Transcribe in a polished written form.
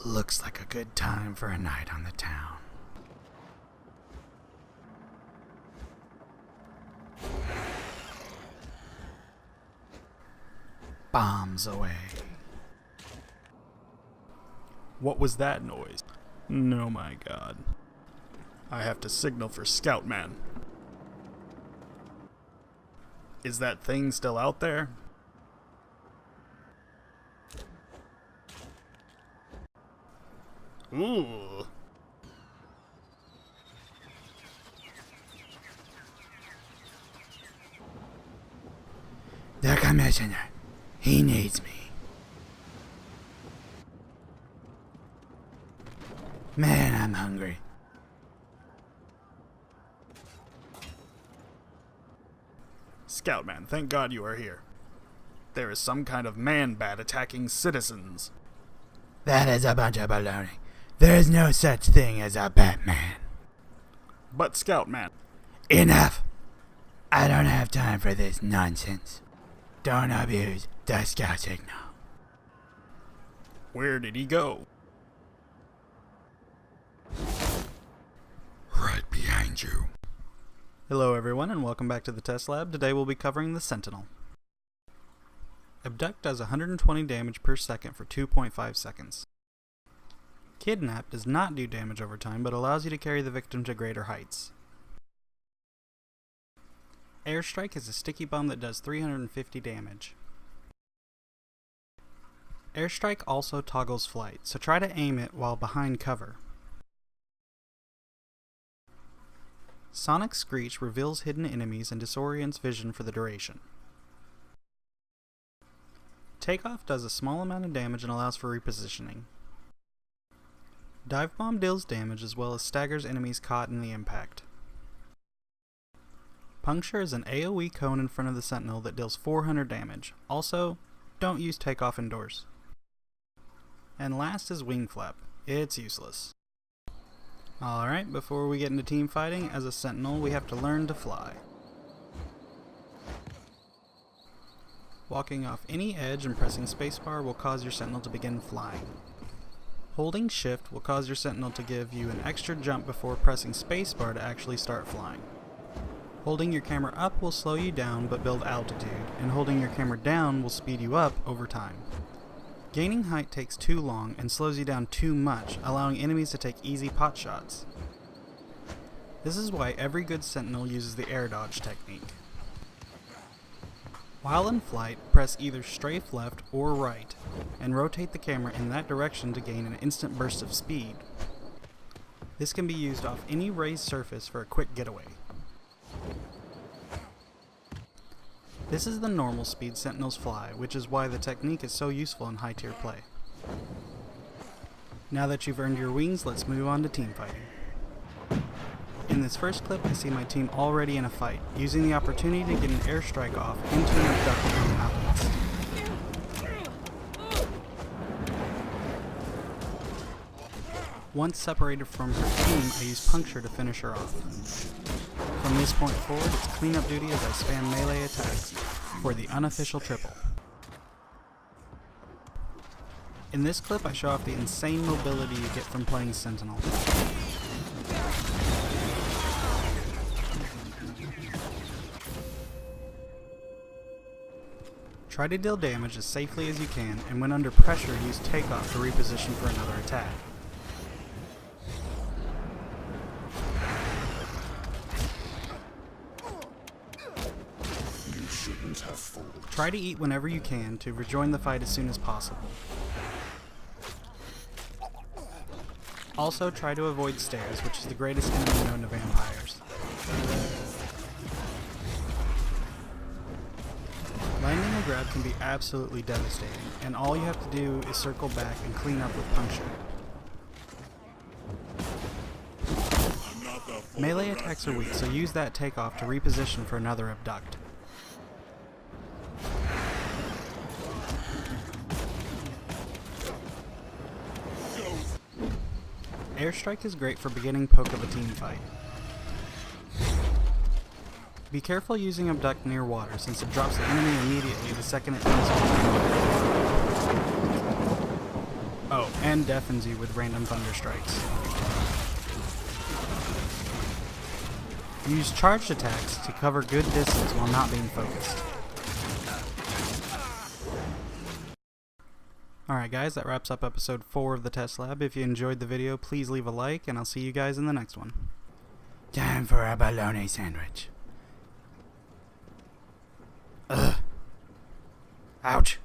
Looks like a good time for a night on the town. Bombs away. What was that noise? Oh my god. I have to signal for Scout Man. Is that thing still out there? Ooh. The commissioner. He needs me. Man, I'm hungry. Scoutman, thank God you are here. There is some kind of man-bat attacking citizens. That is a bunch of baloney. There is no such thing as a Batman. But Scoutman. Enough! I don't have time for this nonsense. Don't abuse the scout signal. Where did he go? Right behind you. Hello everyone and welcome back to the test lab. Today we'll be covering the Sentinel. Abduct does 120 damage per second for 2.5 seconds. Kidnap does not do damage over time, but allows you to carry the victim to greater heights. Airstrike is a sticky bomb that does 350 damage. Airstrike also toggles flight, so try to aim it while behind cover. Sonic Screech reveals hidden enemies and disorients vision for the duration. Takeoff does a small amount of damage and allows for repositioning. Dive Bomb deals damage as well as staggers enemies caught in the impact. Puncture is an AoE cone in front of the Sentinel that deals 400 damage. Also, don't use Takeoff indoors. And last is Wing Flap. It's useless. Alright, before we get into team fighting, as a Sentinel we have to learn to fly. Walking off any edge and pressing spacebar will cause your Sentinel to begin flying. Holding shift will cause your Sentinel to give you an extra jump before pressing spacebar to actually start flying. Holding your camera up will slow you down but build altitude, and holding your camera down will speed you up over time. Gaining height takes too long and slows you down too much, allowing enemies to take easy pot shots. This is why every good Sentinel uses the air dodge technique. While in flight, press either strafe left or right, and rotate the camera in that direction to gain an instant burst of speed. This can be used off any raised surface for a quick getaway. This is the normal speed Sentinels fly, which is why the technique is so useful in high tier play. Now that you've earned your wings, let's move on to team fighting. In this first clip, I see my team already in a fight, using the opportunity to get an airstrike off into an abduct on the mountains. Once separated from her team, I use Puncture to finish her off. From this point forward, it's cleanup duty as I spam melee attacks for the unofficial triple. In this clip, I show off the insane mobility you get from playing Sentinel. Try to deal damage as safely as you can, and when under pressure, use Takeoff to reposition for another attack. Try to eat whenever you can to rejoin the fight as soon as possible. Also, try to avoid stairs, which is the greatest enemy known to vampires. Landing a grab can be absolutely devastating, and all you have to do is circle back and clean up with Puncture. Melee attacks are weak, so use that Takeoff to reposition for another abduct. Airstrike is great for beginning poke of a team fight. Be careful using abduct near water since it drops the enemy immediately the second it comes on. Oh, and deafens you with random thunder strikes. Use charged attacks to cover good distance while not being focused. Alright guys, that wraps up episode 4 of the test lab. If you enjoyed the video, please leave a like, and I'll see you guys in the next one. Time for a bologna sandwich. Ugh. Ouch.